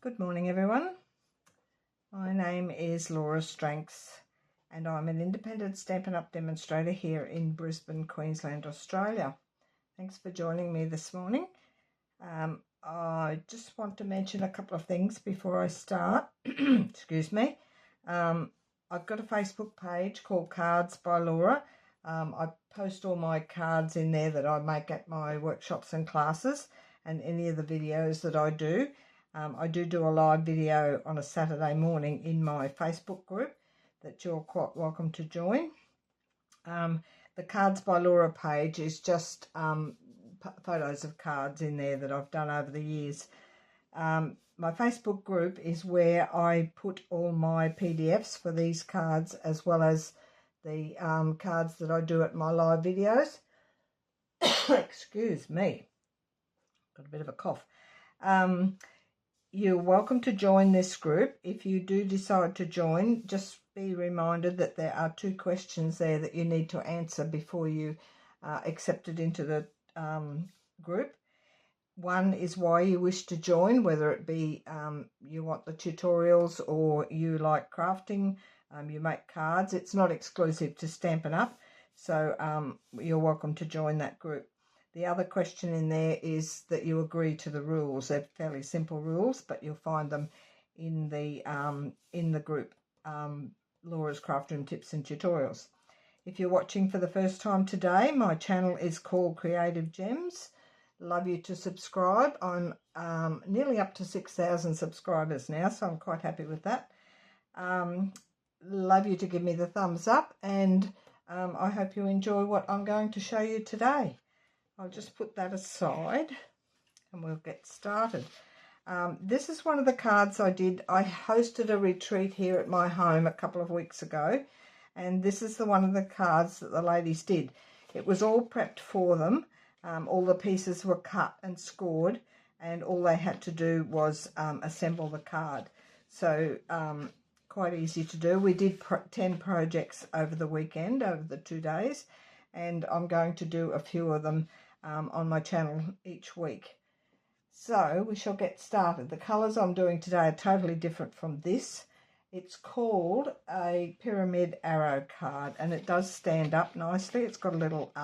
Good morning, everyone. My name is Laura Stranks and I'm an independent Stampin' Up! Demonstrator here in Brisbane, Queensland, Australia. Thanks for joining me this morning. I just want to mention a couple of things before I start. Excuse me. I've got a Facebook page called Cards by Laura. I post all my cards in there that I make at my workshops and classes and any of the videos that I do. I do a live video on a Saturday morning in my Facebook group that you're quite welcome to join. The Cards by Laura page is just photos of cards in there that I've done over the years. My Facebook group is where I put all my PDFs for these cards as well as the cards that I do at my live videos. Excuse me, got a bit of a cough. You're welcome to join this group. If you do decide to join, just be reminded that there are 2 questions there that you need to answer before you accepted into the group. One is why you wish to join, whether it be you want the tutorials or you like crafting, you make cards. It's not exclusive to Stampin' Up, so you're welcome to join that group. The other question in there is that you agree to the rules. They're fairly simple rules, but you'll find them in the group, Laura's Craft Room Tips and Tutorials. If you're watching for the first time today, my channel is called Creative Gems. Love you to subscribe. I'm nearly up to 6,000 subscribers now, so I'm quite happy with that. Love you to give me the thumbs up, and I hope you enjoy what I'm going to show you today. I'll just put that aside and we'll get started. This is one of the cards I did. I hosted a retreat here at my home a couple of weeks ago, and this is one of the cards that the ladies did. It was all prepped for them. All the pieces were cut and scored, and all they had to do was assemble the card. So quite easy to do. We did 10 projects over the weekend, over the 2 days, and I'm going to do a few of them on my channel each week. So we shall get started. The colours I'm doing today are totally different from this. It's called a pyramid arrow card, and it does stand up nicely. It's got a little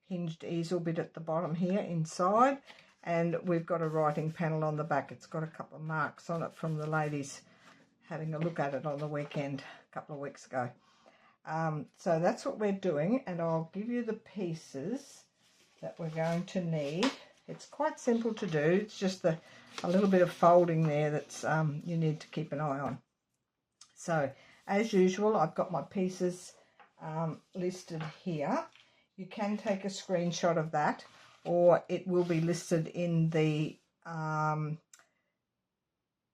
hinged easel bit at the bottom here inside, and we've got a writing panel on the back. It's got a couple of marks on it from the ladies having a look at it on the weekend a couple of weeks ago. So that's what we're doing, and I'll give you the pieces that we're going to need. It's quite simple to do. It's just a little bit of folding there that's you need to keep an eye on. So as usual, I've got my pieces listed here. You can take a screenshot of that, or it will be listed in the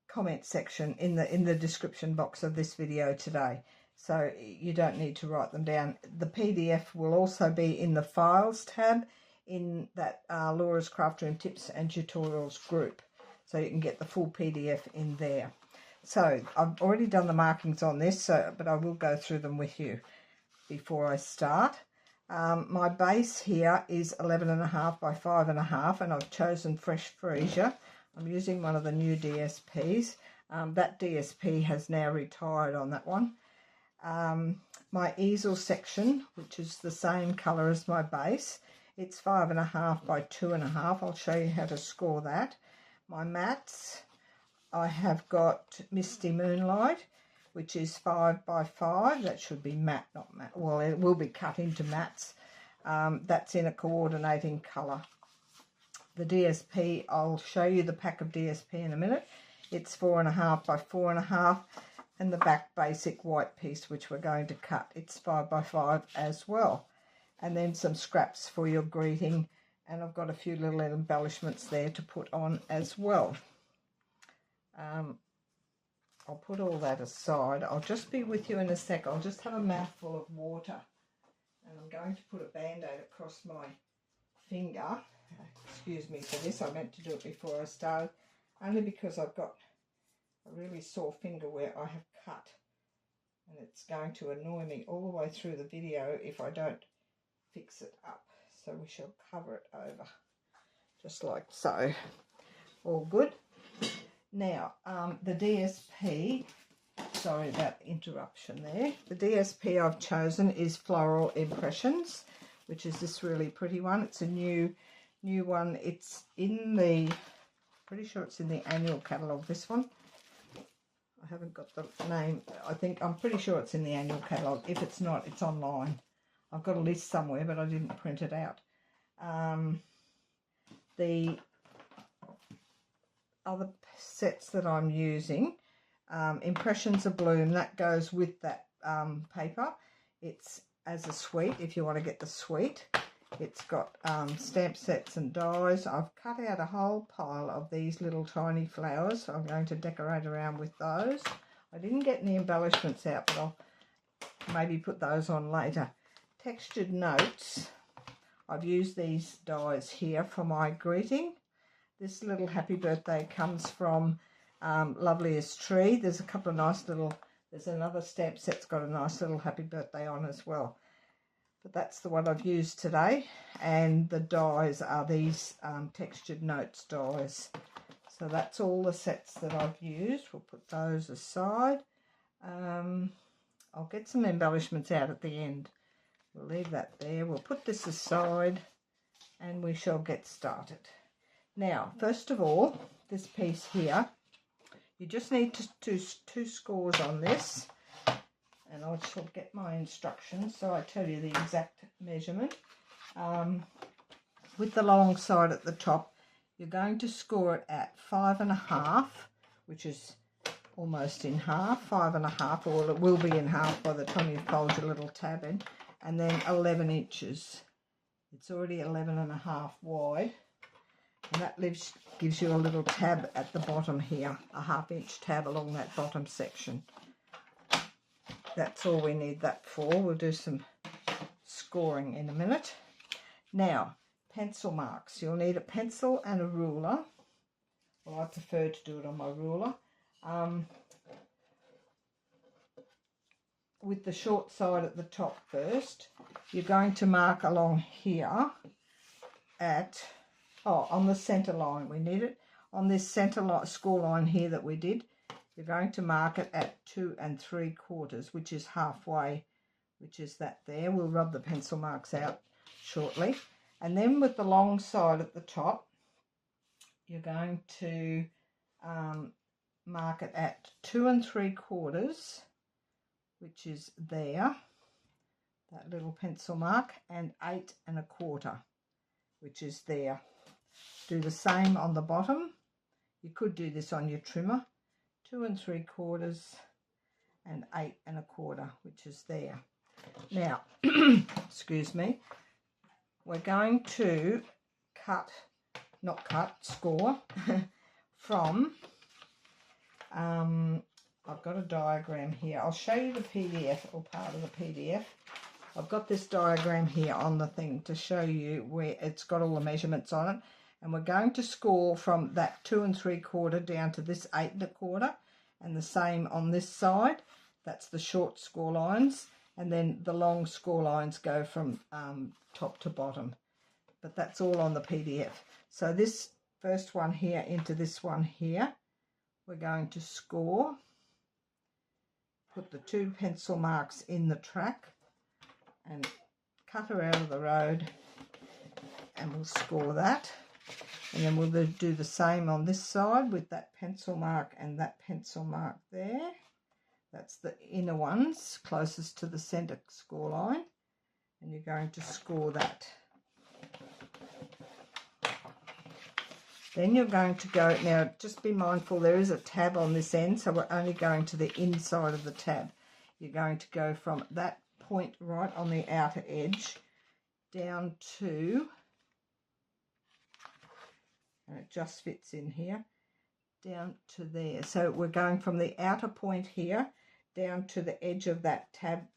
comment section in the description box of this video today. So you don't need to write them down. The PDF will also be in the Files tab in that Laura's Craft Room Tips and Tutorials group. So you can get the full PDF in there. So I've already done the markings on this, but I will go through them with you before I start. My base here is 11.5 by 5.5, and I've chosen Fresh Freesia. I'm using one of the new DSPs. That DSP has now retired on that one. My Easel Section, which is the same colour as my base, it's 5.5 by 2.5. I'll show you how to score that. My mats, I have got Misty Moonlight, which is 5 by 5. That should be matte, not matte. Well, it will be cut into mats. That's in a coordinating colour. The DSP, I'll show you the pack of DSP in a minute. It's 4.5 by 4.5. And the back basic white piece, which we're going to cut, it's 5 by 5 as well. And then some scraps for your greeting, and I've got a few little embellishments there to put on as well. I'll put all that aside. I'll just be with you in a sec. I'll just have a mouthful of water, and I'm going to put a band-aid across my finger. Excuse me for this, I meant to do it before I started, only because I've got a really sore finger where I have cut, and it's going to annoy me all the way through the video if I don't fix it up. So we shall cover it over just like so. All good. Now, the DSP, sorry about the interruption there. The DSP I've chosen is Floral Impressions, which is this really pretty one. It's a new one. It's in the, pretty sure it's in the annual catalogue, this one. I haven't got the name. I'm pretty sure it's in the annual catalogue. If it's not, it's online. I've got a list somewhere, but I didn't print it out. The other sets that I'm using, Impressions of Bloom, that goes with that paper. It's as a suite if you want to get the suite. It's got stamp sets and dies. I've cut out a whole pile of these little tiny flowers. I'm going to decorate around with those. I didn't get any embellishments out, but I'll maybe put those on later. Textured notes. I've used these dies here for my greeting. This little happy birthday comes from Loveliest Tree. There's a couple of nice little, there's another stamp set's got a nice little happy birthday on as well. But that's the one I've used today. And the dies are these textured notes dies. So that's all the sets that I've used. We'll put those aside. I'll get some embellishments out at the end. We'll leave that there. We'll put this aside and we shall get started. Now, first of all, this piece here, you just need to do 2 scores on this, and I shall get my instructions so I tell you the exact measurement. With the long side at the top, you're going to score it at 5.5, which is almost in half, 5.5, or it will be in half by the time you fold your little tab in, and then 11 inches. It's already 11.5 wide. And that gives you a little tab at the bottom here, a 1/2 inch tab along that bottom section. That's all we need that for. We'll do some scoring in a minute. Now, pencil marks. You'll need a pencil and a ruler. Well, I prefer to do it on my ruler. With the short side at the top first, you're going to mark along here at, on the centre line. We need it on this centre score line here that we did. You're going to mark it at 2 3/4, which is halfway, which is that there. We'll rub the pencil marks out shortly. And then with the long side at the top, you're going to mark it at 2 3/4, which is there, that little pencil mark, and 8 1/4, which is there. Do the same on the bottom. You could do this on your trimmer. 2 3/4 and 8 1/4, which is there. Now, excuse me, we're going to score from, I've got a diagram here. I'll show you the PDF, or part of the PDF. I've got this diagram here on the thing to show you where it's got all the measurements on it. And we're going to score from that 2 3/4 down to this 8 1/4, and the same on this side. That's the short score lines, and then the long score lines go from top to bottom. But that's all on the PDF. So this first one here into this one here, we're going to score. Put the 2 pencil marks in the track and cut her out of the road, and we'll score that. And then we'll do the same on this side with that pencil mark and that pencil mark there. That's the inner ones closest to the centre score line, and you're going to score that. Then you're going to go, now just be mindful there is a tab on this end, so we're only going to the inside of the tab. You're going to go from that point right on the outer edge down to, and it just fits in here, down to there. So we're going from the outer point here down to the edge of that tab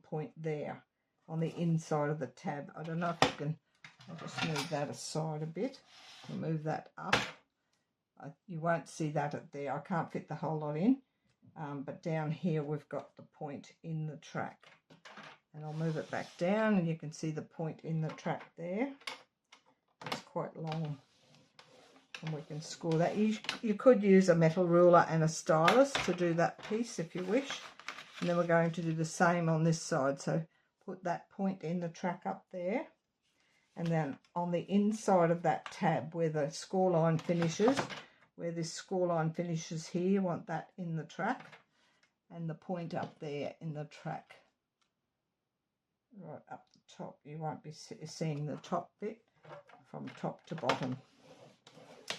point there on the inside of the tab. I don't know if you can, I'll just move that aside a bit and move that up. You won't see that at there. I can't fit the whole lot in, but down here we've got the point in the track. And I'll move it back down and you can see the point in the track there. It's quite long. And we can score that. You could use a metal ruler and a stylus to do that piece if you wish. And then we're going to do the same on this side. So put that point in the track up there. And then on the inside of that tab where the score line finishes, where this score line finishes here, you want that in the track. And the point up there in the track. Right up the top. You won't be seeing the top bit from top to bottom.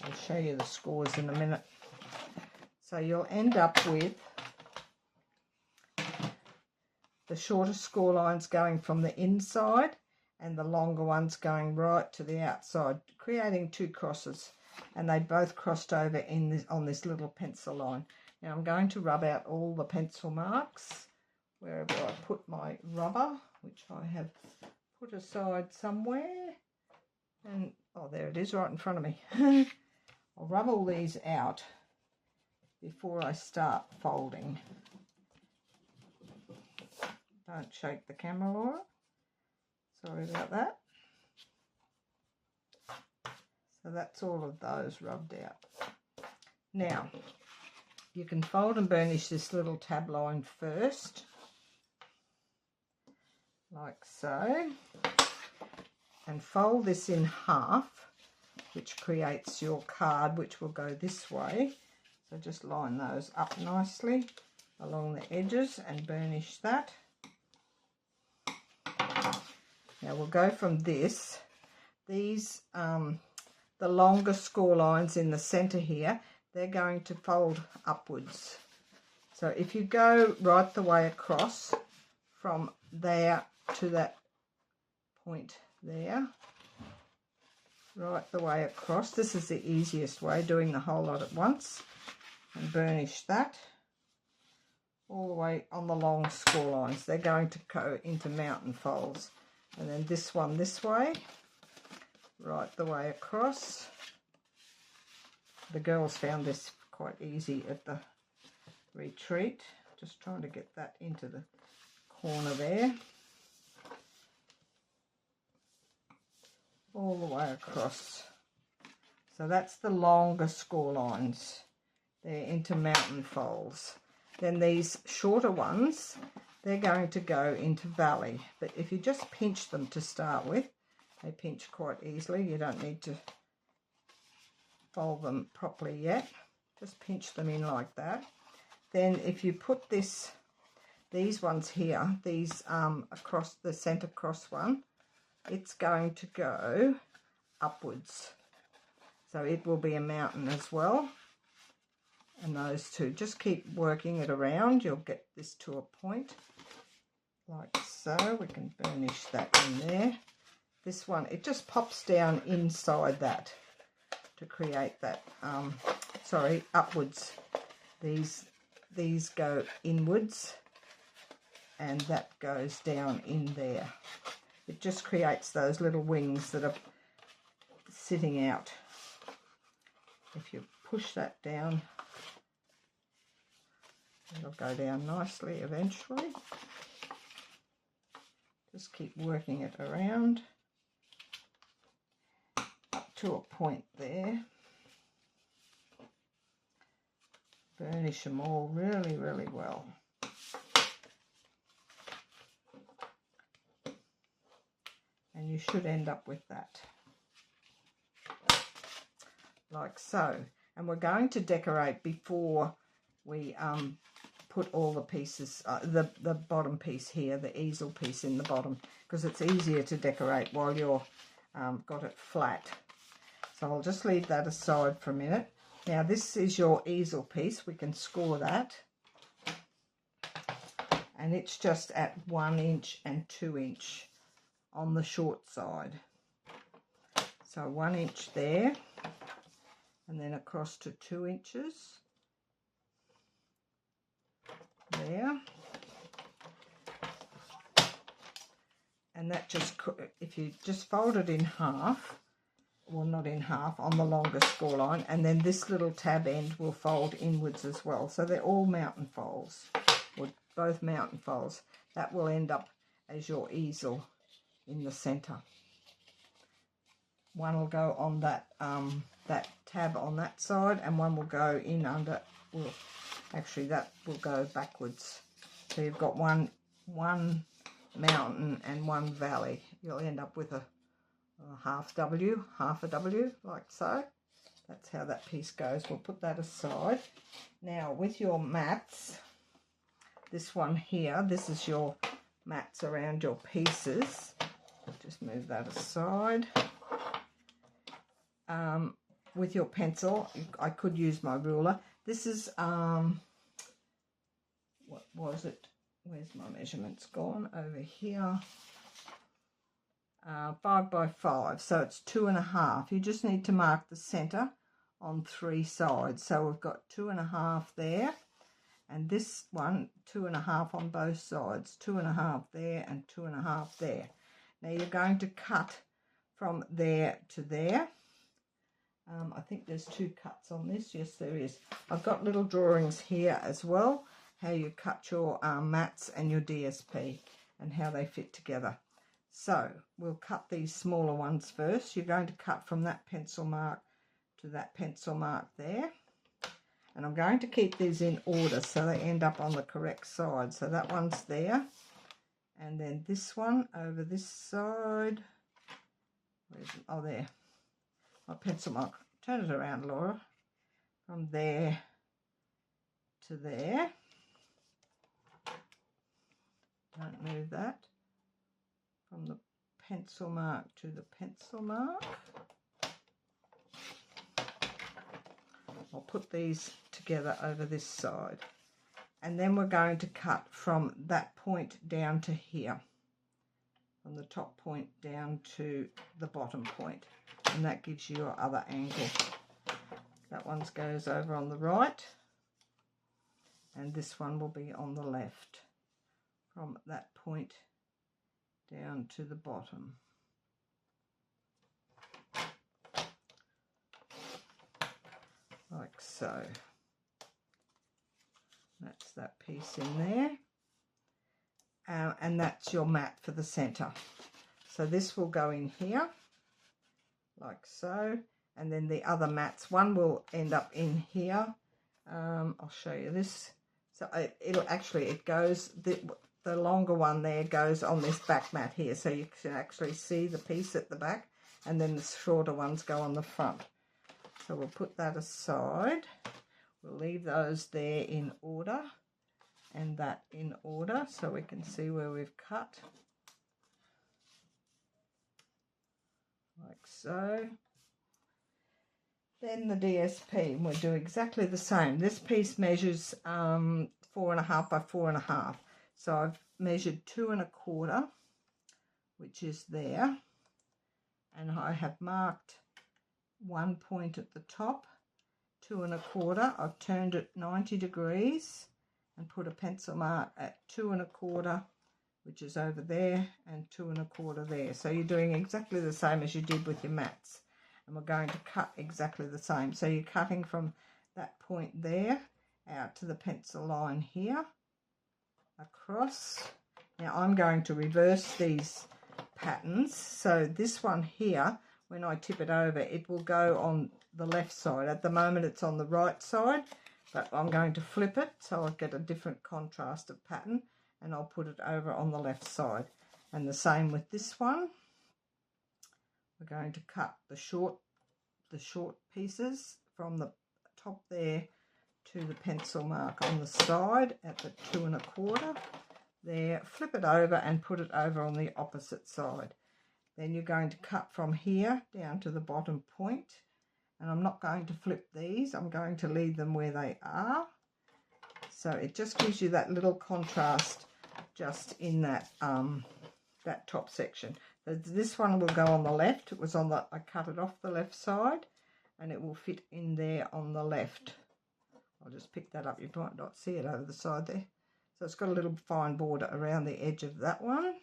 I'll show you the scores in a minute. So you'll end up with the shorter score lines going from the inside and the longer ones going right to the outside, creating two crosses, and they both crossed over on this little pencil line. Now I'm going to rub out all the pencil marks wherever I put my rubber, which I have put aside somewhere. And oh, there it is right in front of me. I'll rub all these out before I start folding. Don't shake the camera, Laura. Sorry about that. So that's all of those rubbed out. Now, you can fold and burnish this little tab line first, like so, and fold this in half, which creates your card, which will go this way. So just line those up nicely along the edges and burnish that. Now we'll go from this. These, the longer score lines in the centre here, they're going to fold upwards. So if you go right the way across from there to that point there, right the way across, this is the easiest way, doing the whole lot at once, and burnish that all the way on the long score lines. They're going to go into mountain folds. And then this one this way, right the way across. The girls found this quite easy at the retreat. Just trying to get that into the corner there. All the way across. So that's the longer score lines. They're into mountain folds. Then these shorter ones, they're going to go into valley. But if you just pinch them to start with, they pinch quite easily. You don't need to fold them properly yet. Just pinch them in like that. Then if you put these ones here, these across the centre cross one, it's going to go upwards. So it will be a mountain as well. And those two, just keep working it around. You'll get this to a point like so. We can burnish that in there. This one, it just pops down inside that to create that, upwards. These go inwards and that goes down in there. It just creates those little wings that are sitting out. If you push that down, it'll go down nicely eventually. Just keep working it around up to a point there. Burnish them all really, really well. And you should end up with that, like so. And we're going to decorate before we put all the pieces, the bottom piece here, the easel piece in the bottom, because it's easier to decorate while you're got it flat. So I'll just leave that aside for a minute. Now this is your easel piece. We can score that. And it's just at 1 inch and 2 inch on the short side. So 1 inch there, and then across to 2 inches there. And that just, if you just fold it in half, well, not in half, on the longer score line, and then this little tab end will fold inwards as well. So they're all mountain folds, or both mountain folds. That will end up as your easel in the centre. one will go on that that tab on that side, and one will go in under. Well, actually, that will go backwards. So you've got one mountain and one valley. You'll end up with a half a W, like so. That's how that piece goes. We'll put that aside. Now, with your mats, this one here, this is your mats around your pieces. Just move that aside. With your pencil, I could use my ruler. This is, what was it? Where's my measurements gone? Over here. 5 by 5, so it's 2.5. You just need to mark the center on 3 sides. So we've got 2.5 there, and this one 2.5 on both sides, 2.5 there and 2.5 there. Now you're going to cut from there to there. I think there's 2 cuts on this. Yes, there is. I've got little drawings here as well, how you cut your mats and your DSP and how they fit together. So we'll cut these smaller ones first. You're going to cut from that pencil mark to that pencil mark there. And I'm going to keep these in order so they end up on the correct side. So that one's there. And then this one over this side. Where's it? Oh, there. My pencil mark. Turn it around, Laura. From there to there. Don't move that. From the pencil mark to the pencil mark. I'll put these together over this side. And then we're going to cut from that point down to here. From the top point down to the bottom point. And that gives you your other angle. That one goes over on the right. And this one will be on the left. From that point down to the bottom. Like so. That's that piece in there. And that's your mat for the center. So this will go in here, like so. And then the other mats, one will end up in here. I'll show you this. So it goes, the longer one there goes on this back mat here, so you can actually see the piece at the back, and then the shorter ones go on the front. So we'll put that aside. We'll leave those there in order, and that in order, so we can see where we've cut. Like so. Then the DSP, and we'll do exactly the same. This piece measures 4.5 by 4.5. So I've measured 2 1/4, which is there, and I have marked one point at the top, 2 1/4. I've turned it 90 degrees and put a pencil mark at 2 1/4, which is over there, and 2 1/4 there. So you're doing exactly the same as you did with your mats, and we're going to cut exactly the same. So you're cutting from that point there out to the pencil line here, across. Now I'm going to reverse these patterns. So this one here, when I tip it over, it will go on the left side. At the moment it's on the right side, but I'm going to flip it so I'll get a different contrast of pattern, and I'll put it over on the left side. And the same with this one. We're going to cut the short pieces from the top there to the pencil mark on the side at the 2 1/4 there, flip it over and put it over on the opposite side. Then you're going to cut from here down to the bottom point, and I'm not going to flip these, I'm going to leave them where they are. So it just gives you that little contrast just in that that top section. This one will go on the left. It was on the, I cut it off the left side, and it will fit in there on the left. I'll just pick that up, you might not see it over the side there. So it's got a little fine border around the edge of that one.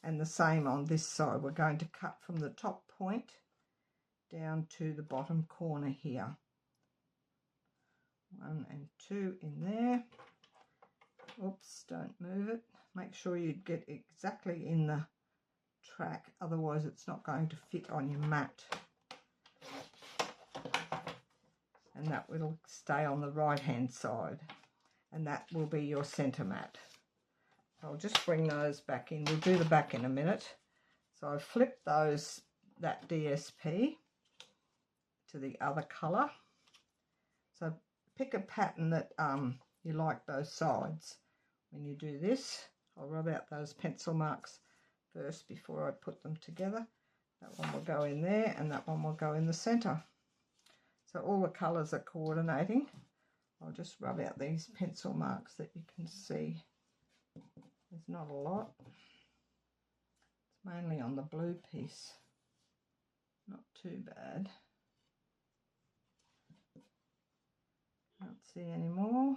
And the same on this side. We're going to cut from the top point down to the bottom corner here. 1 and 2 in there. Oops, don't move it. Make sure you get exactly in the track, otherwise it's not going to fit on your mat. And that will stay on the right hand side, and that will be your centre mat. I'll just bring those back in. We'll do the back in a minute. So I flipped that DSP to the other colour. So pick a pattern that you like those sides. When you do this, I'll rub out those pencil marks first before I put them together. That one will go in there and that one will go in the centre. So all the colours are coordinating. I'll just rub out these pencil marks that you can see. There's not a lot. It's mainly on the blue piece. Not too bad. Can't see any more.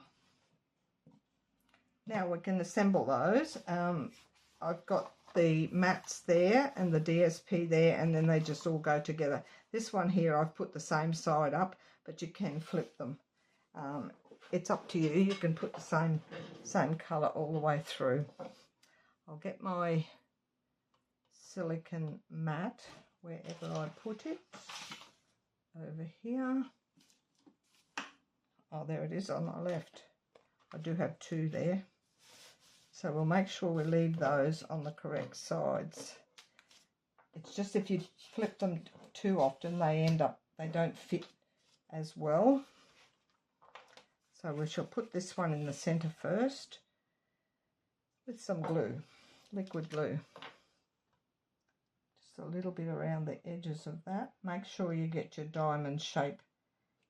Now we can assemble those. I've got the mats there and the DSP there, and then they just all go together. This one here I've put the same side up, but you can flip them. It's up to you. You can put the same colour all the way through. I'll get my silicone mat wherever I put it. Over here. Oh, there it is on my left. I do have two there. So we'll make sure we leave those on the correct sides. It's just if you flip them too often, they don't fit as well. So we shall put this one in the centre first with some glue, liquid glue. Just a little bit around the edges of that. Make sure you get your diamond shape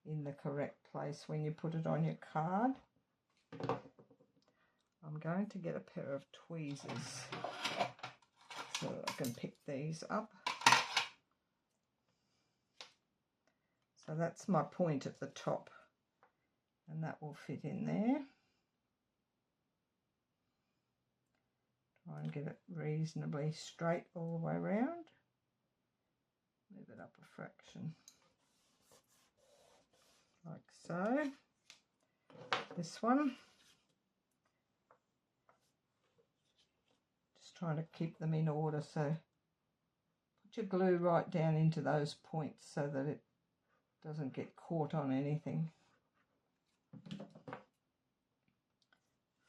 in the correct place when you put it on your card. I'm going to get a pair of tweezers so that I can pick these up. So that's my point at the top, and that will fit in there. Try and get it reasonably straight all the way around. Move it up a fraction, like so. This one. Just trying to keep them in order, so put your glue right down into those points so that it doesn't get caught on anything.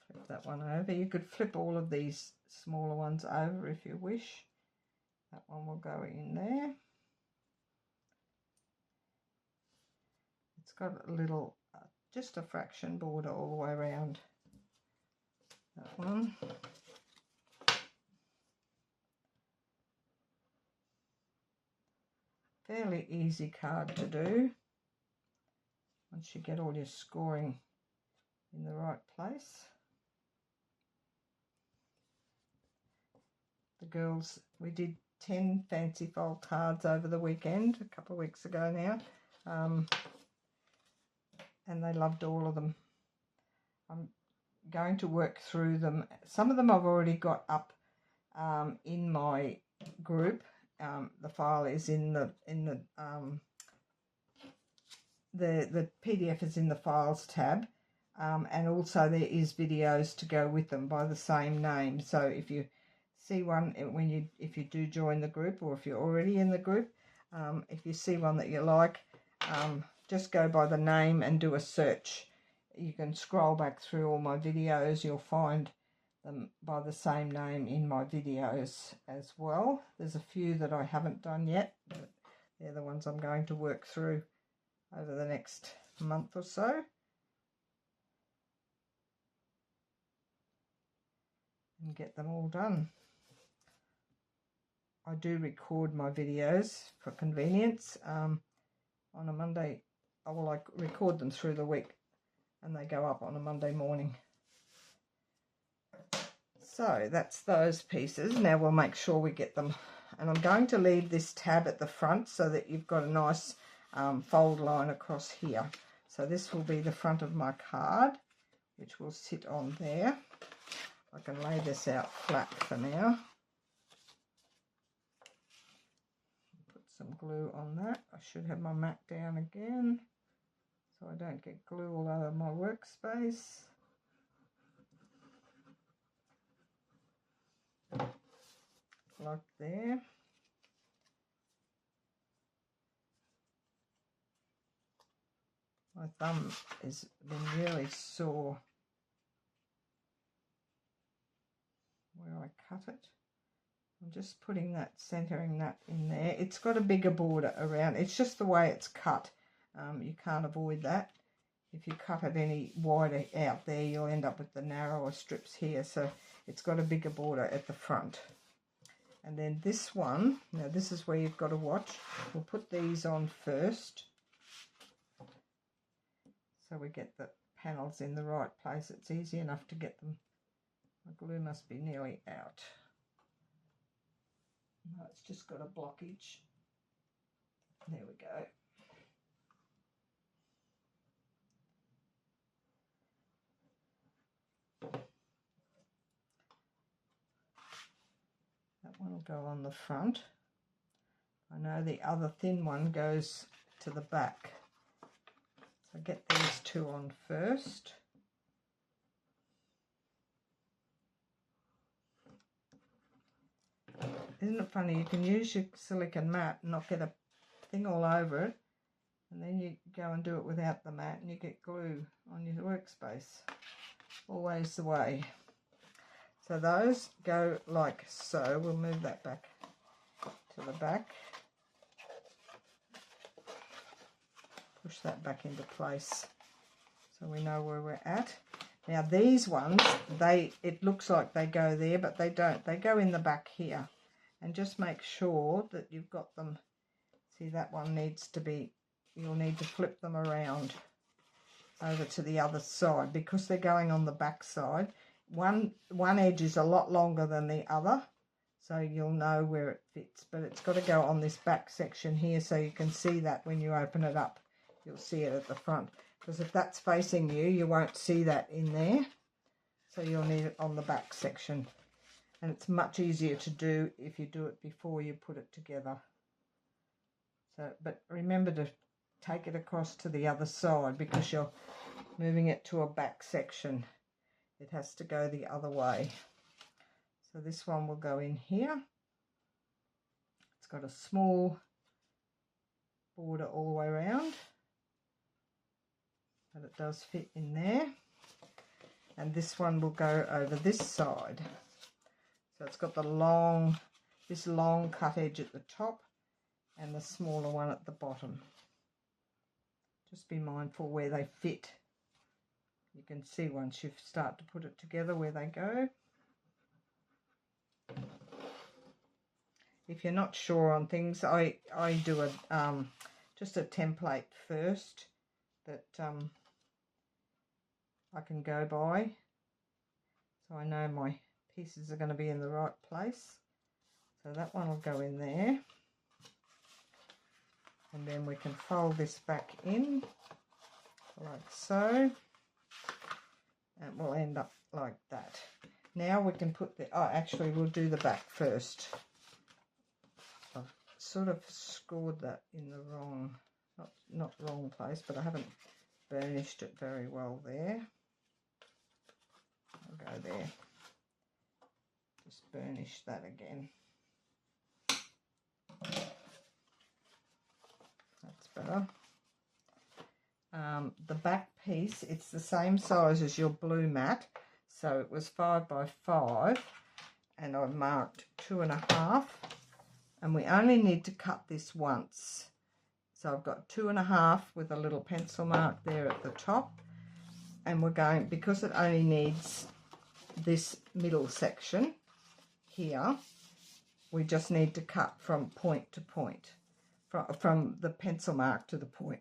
Flip that one over. You could flip all of these smaller ones over if you wish. That one will go in there. It's got a little, just a fraction border all the way around. That one. Fairly easy card to do once you get all your scoring in the right place. The girls, we did 10 fancy fold cards over the weekend, a couple of weeks ago now, and they loved all of them. I'm going to work through them. Some of them I've already got up in my group. The file is in the PDF is in the files tab, and also there is videos to go with them by the same name. So if you see one if you do join the group, or if you're already in the group, if you see one that you like, just go by the name and do a search. You can scroll back through all my videos. You'll find them by the same name in my videos as well. There's a few that I haven't done yet, but they're the ones I'm going to work through over the next month or so. And get them all done. I do record my videos for convenience on a Monday. I will record them through the week and they go up on a Monday morning. So that's those pieces. Now we'll make sure we get them. And I'm going to leave this tab at the front so that you've got a nice fold line across here. So this will be the front of my card, which will sit on there. I can lay this out flat for now. Put some glue on that. I should have my mat down again so I don't get glue all over my workspace. like there. My thumb has been really sore where I cut it. I'm just putting that, centering that in there. It's got a bigger border around. It's just the way it's cut. You can't avoid that. If you cut it any wider out there, you'll end up with the narrower strips here. So it's got a bigger border at the front. And then this one, now this is where you've got to watch. We'll put these on first, so we get the panels in the right place. It's easy enough to get them. My glue must be nearly out. No, it's just got a blockage. There we go. That one will go on the front. I know the other thin one goes to the back. So get these two on first. Isn't it funny? You can use your silicone mat and not get a thing all over it. And then you go and do it without the mat and you get glue on your workspace. Always the way. So those go like so. We'll move that back to the back. Push that back into place so we know where we're at. Now these ones, it looks like they go there, but they don't. They go in the back here. And just make sure that you've got them. See, that one needs to be, you'll need to flip them around over to the other side because they're going on the back side. One edge is a lot longer than the other, so you'll know where it fits. But it's got to go on this back section here so you can see that when you open it up. You'll see it at the front. Because if that's facing you, you won't see that in there. So you'll need it on the back section. And it's much easier to do if you do it before you put it together. So, but remember to take it across to the other side because you're moving it to a back section. It has to go the other way. So this one will go in here. It's got a small border all the way around, but it does fit in there. And this one will go over this side. So it's got this long cut edge at the top and the smaller one at the bottom. Just be mindful where they fit. You can see once you start to put it together where they go. If you're not sure on things, I do just a template first that I can go by, so I know my pieces are going to be in the right place. So that one will go in there, and then we can fold this back in like so, and we'll end up like that. Now we can put the, actually we'll do the back first. I've sort of scored that in the wrong, not wrong place, but I haven't burnished it very well there. I'll go there. Just burnish that again. That's better. The back piece, it's the same size as your blue mat, so it was 5 by 5, and I've marked 2.5, and we only need to cut this once. So I've got 2.5 with a little pencil mark there at the top, and we're going, because it only needs this middle section here, we just need to cut from point to point, from the pencil mark to the point.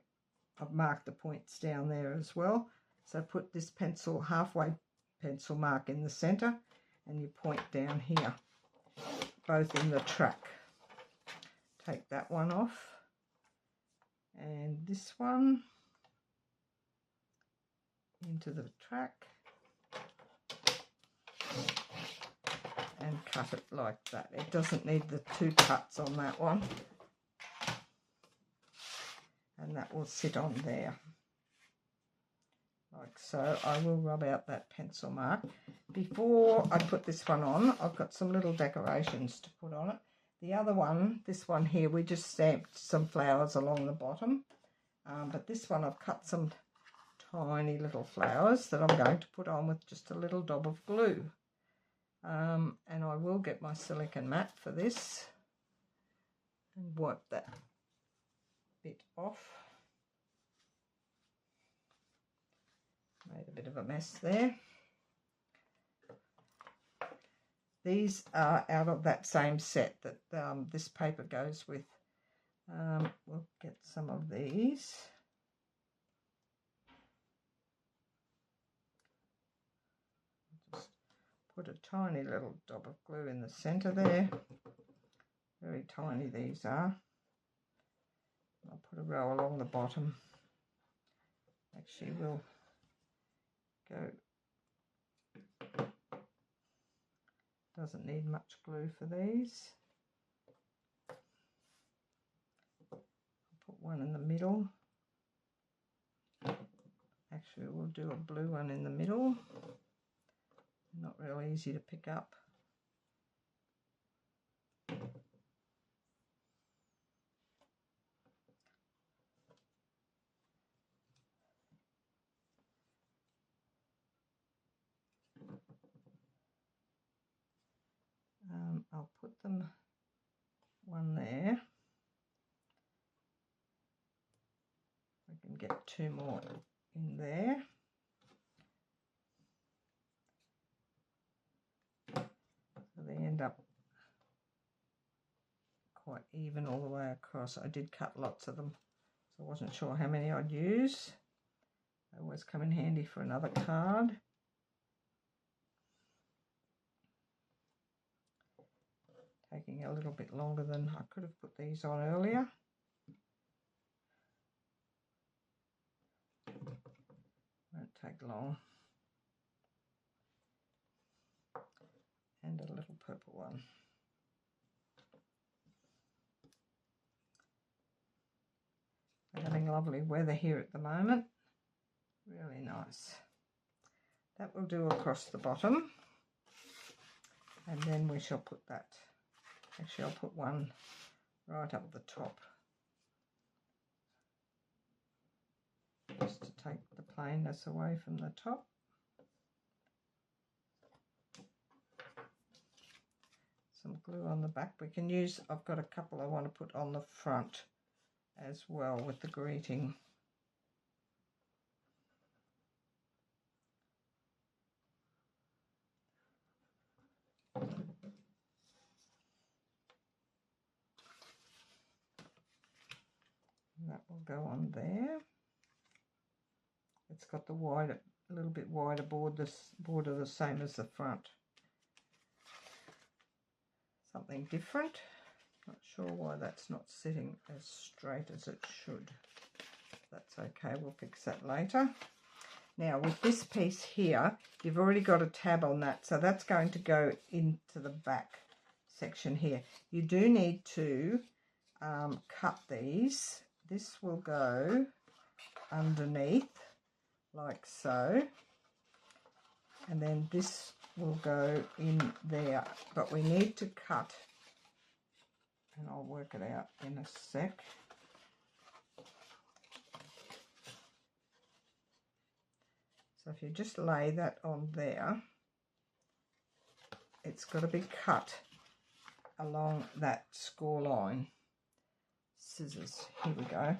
I've marked the points down there as well. So put this pencil, halfway pencil mark in the center, and you point down here, both in the track. Take that one off, and this one into the track, and cut it like that. It doesn't need the 2 cuts on that one. And that will sit on there like so. I will rub out that pencil mark. Before I put this one on, I've got some little decorations to put on it. The other one, this one here, we just stamped some flowers along the bottom. But this one I've cut some tiny little flowers that I'm going to put on with just a little dab of glue. And I will get my silicone mat for this and wipe that bit off. Made a bit of a mess there. These are out of that same set that this paper goes with. We'll get some of these. Just put a tiny little dab of glue in the centre there. Very tiny these are. I'll put a row along the bottom. Actually, we'll go. Doesn't need much glue for these. I'll put one in the middle. Actually, we'll do a blue one in the middle. Not real easy to pick up. I'll put them one there. I can get two more in there. So they end up quite even all the way across. I did cut lots of them, so I wasn't sure how many I'd use. They always come in handy for another card. Taking a little bit longer than I could have put these on earlier. Won't take long. And a little purple one. We're having lovely weather here at the moment. Really nice. That will do across the bottom. And then we shall put that. Actually, I'll put one right up the top, just to take the plainness away from the top. Some glue on the back. We can use, I've got a couple I want to put on the front as well with the greeting. That will go on there. It's got the wider, a little bit wider border the same as the front. Something different. Not sure why that's not sitting as straight as it should. That's okay, we'll fix that later. Now with this piece here, you've already got a tab on that, so that's going to go into the back section here. You do need to cut these. This will go underneath like so, and then this will go in there, but we need to cut, and I'll work it out in a sec. So if you just lay that on there, it's got to be cut along that score line. Scissors, here we go.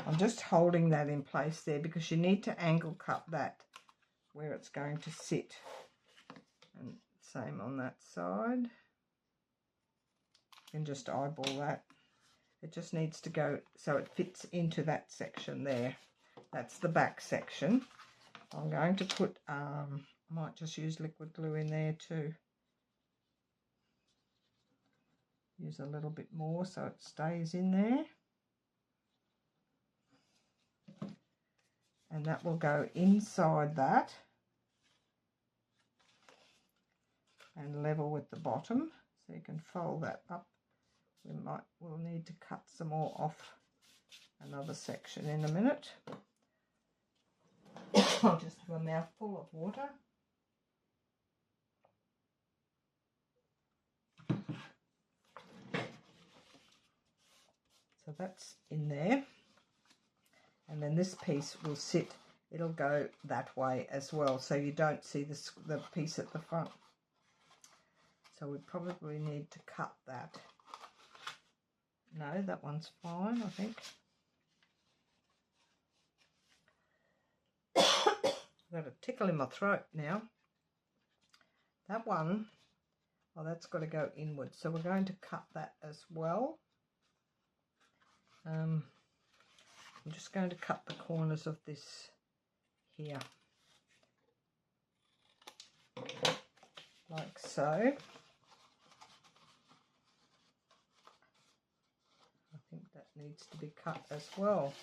I'm just holding that in place there because you need to angle cut that where it's going to sit. And same on that side. You can just eyeball that. It just needs to go so it fits into that section there. That's the back section. I'm going to put, I might just use liquid glue in there too. Use a little bit more so it stays in there. And that will go inside that and level with the bottom. So you can fold that up. We'll need to cut some more off another section in a minute. I'll just have a mouthful of water. So that's in there. And then this piece will sit, it'll go that way as well, so you don't see the piece at the front. So we probably need to cut that. No, that one's fine, I think. I've got a tickle in my throat now. That one, oh, that's got to go inwards, so we're going to cut that as well. I'm just going to cut the corners of this here, like so. I think that needs to be cut as well.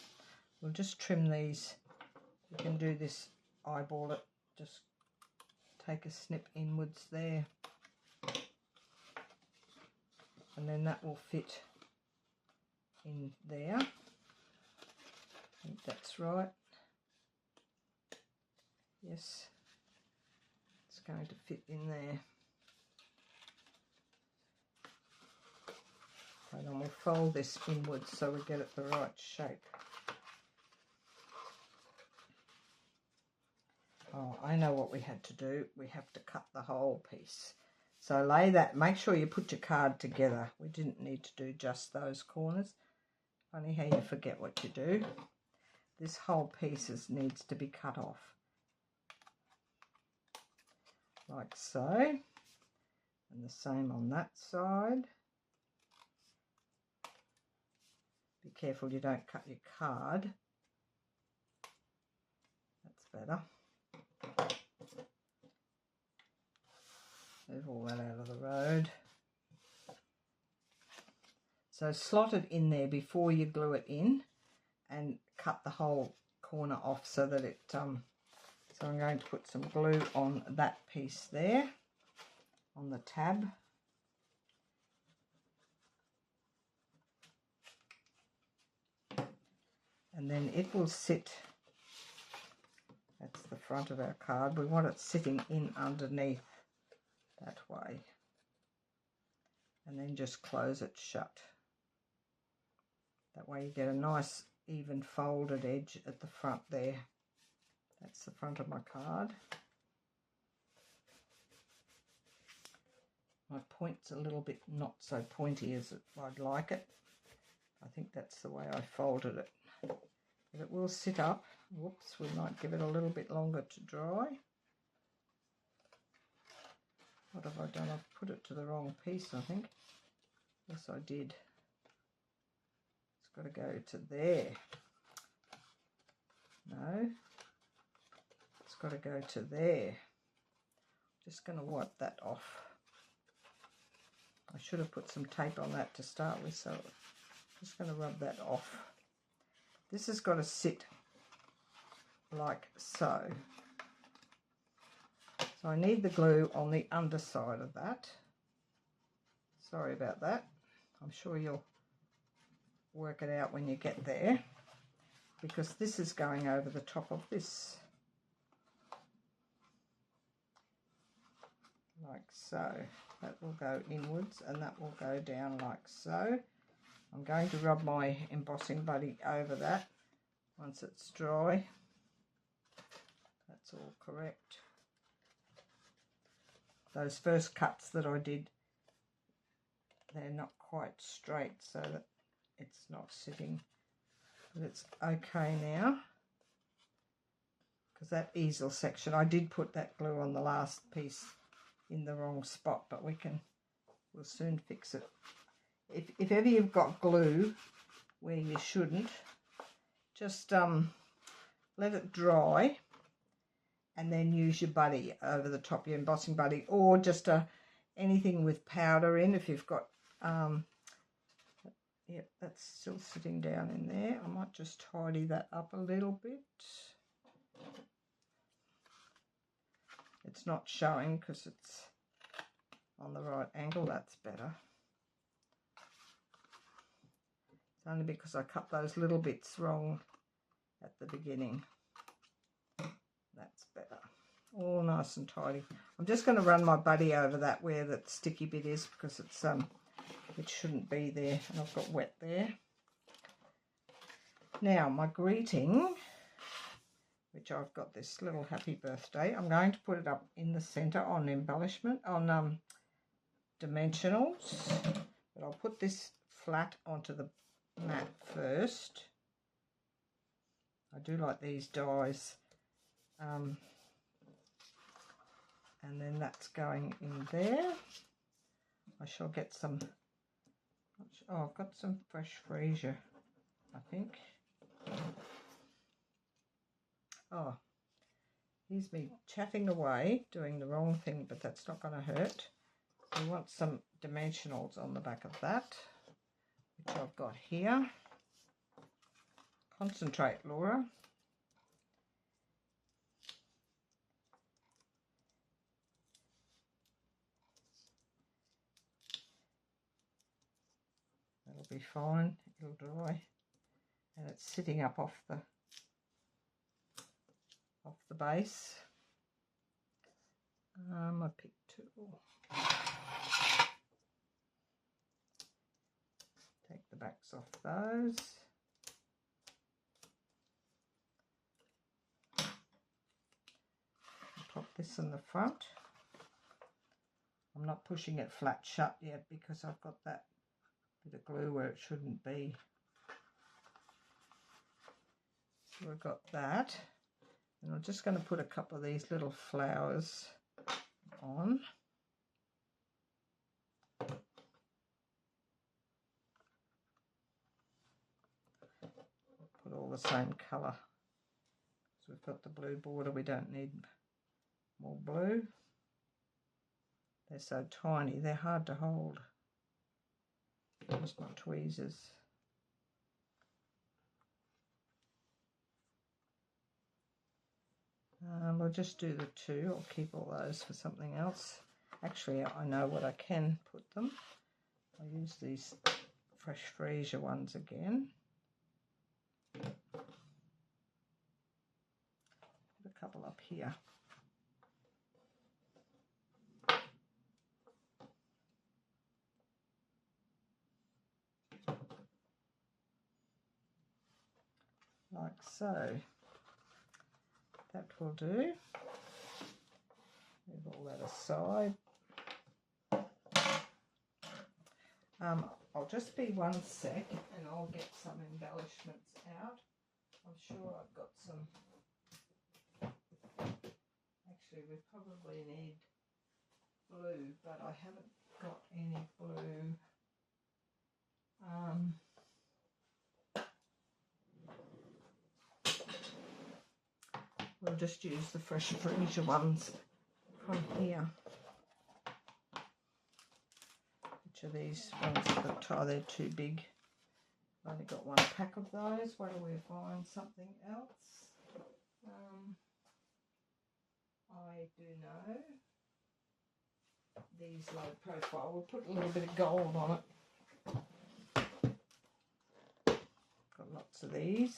We'll just trim these. You can do this, eyeball it, just take a snip inwards there. And then that will fit in there. I think that's right. Yes, it's going to fit in there. And then we'll fold this inwards so we get it the right shape. Oh, I know what we had to do. We have to cut the whole piece. So lay that, make sure you put your card together. We didn't need to do just those corners. Funny how you forget what you do. This whole piece needs to be cut off. Like so. And the same on that side. Be careful you don't cut your card. That's better. Move all that out of the road. So slot it in there before you glue it in and cut the whole corner off so that it, so I'm going to put some glue on that piece there, on the tab. And then it will sit, that's the front of our card, we want it sitting in underneath that way. And then just close it shut. That way you get a nice even folded edge at the front there. That's the front of my card. My point's a little bit not so pointy as I'd like it. I think that's the way I folded it. But it will sit up. Whoops, we might give it a little bit longer to dry. What have I done? I've put it to the wrong piece, I think. Yes, I did. It's got to go to there. No. It's got to go to there. Just going to wipe that off. I should have put some tape on that to start with, so I'm just going to rub that off. This has got to sit like so. So I need the glue on the underside of that. Sorry about that. I'm sure you'll work it out when you get there, because this is going over the top of this. Like so. That will go inwards and that will go down like so. I'm going to rub my embossing buddy over that once it's dry. That's all correct. Those first cuts that I did, they're not quite straight, so that it's not sitting, but it's okay now, because that easel section, I did put that glue on the last piece in the wrong spot, but we'll soon fix it. If ever you've got glue where you shouldn't, just let it dry and then use your buddy over the top, your embossing buddy, or just anything with powder in. If you've got, yep, that's still sitting down in there. I might just tidy that up a little bit. It's not showing because it's on the right angle. That's better. It's only because I cut those little bits wrong at the beginning. That's better. All nice and tidy. I'm just going to run my buddy over that where that sticky bit is, because it's it shouldn't be there, and I've got wet there. Now my greeting, which I've got this little happy birthday, I'm going to put it up in the center on embellishment, on dimensionals, but I'll put this flat onto the mat first. I do like these dies, and then that's going in there. I shall get some, oh, I've got some fresh freesia, I think. Oh, here's me chaffing away, doing the wrong thing, but that's not going to hurt. We want some dimensionals on the back of that, which I've got here. Concentrate, Laura. That'll be fine, it'll dry. And it's sitting up off the base. My pick tool. Take the backs off those. Pop this in the front. I'm not pushing it flat shut yet because I've got that bit of glue where it shouldn't be. So we've got that. And I'm just going to put a couple of these little flowers on. Put all the same colour. So we've got the blue border, we don't need more blue. They're so tiny, they're hard to hold. Use my tweezers. I'll just do the two. I'll keep all those for something else. Actually, I know what I can put them. I'll use these fresh freesia ones again. Put a couple up here. Like so. That will do. Move all that aside. I'll just be 1 sec and I'll get some embellishments out. I'm sure I've got some. Actually, we probably need blue, but I haven't got any blue. We'll just use the fresh freesia ones from here. Which are these ones at the top? They're too big. I've only got 1 pack of those. Where do we find something else? I do know. These low profile. We'll put a little bit of gold on it. Got lots of these.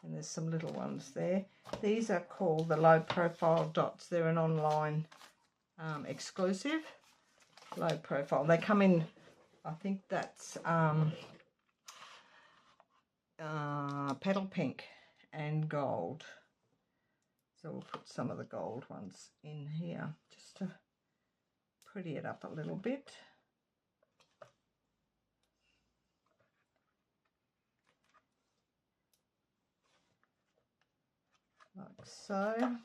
And there's some little ones there. These are called the low profile dots. They're an online exclusive. Low profile. They come in, I think that's petal pink and gold. So we'll put some of the gold ones in here just to pretty it up a little bit. Like so.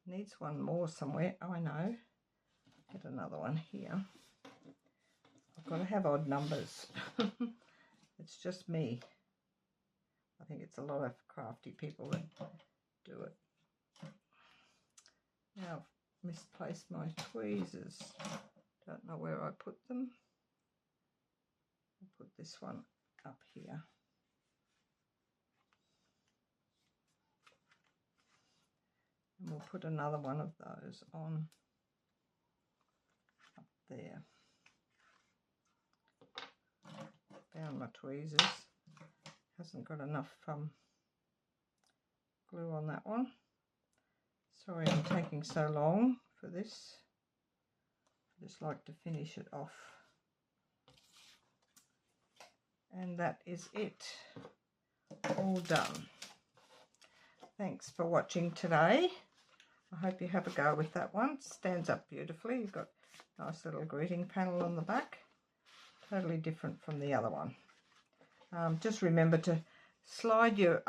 Needs one more somewhere. Oh, I know. Get another one here. I've got to have odd numbers. It's just me. I think it's a lot of crafty people that do it. Now I've misplaced my tweezers. Don't know where I put them. I'll put this one up here. And we'll put another one of those on up there. Found my tweezers. Hasn't got enough glue on that one. Sorry I'm taking so long for this. I just like to finish it off. And that is it. All done. Thanks for watching today. I hope you have a go with that one. It stands up beautifully. You've got a nice little greeting panel on the back. Totally different from the other one. Just remember to slide your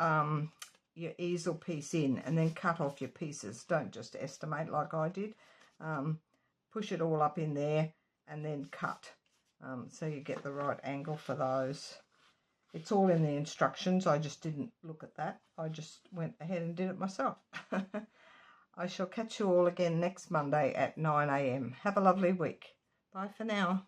easel piece in and then cut off your pieces. Don't just estimate like I did. Push it all up in there and then cut so you get the right angle for those. It's all in the instructions. I just didn't look at that. I just went ahead and did it myself. I shall catch you all again next Monday at 9 AM. Have a lovely week. Bye for now.